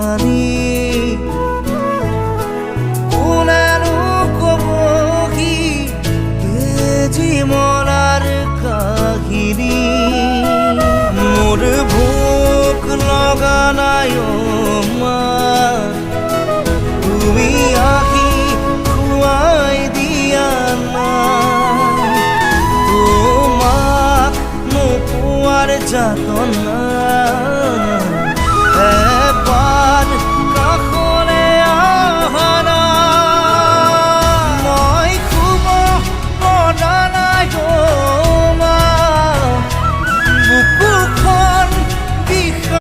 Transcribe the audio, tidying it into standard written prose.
কাহানি কোনেনো কব কি জীৱনৰ কাহিনী মোৰ ভোক লগা নাই মা তুমি আহি খুৱাই দিয়া নাই তোমাক নোপোৱাৰ যাতনা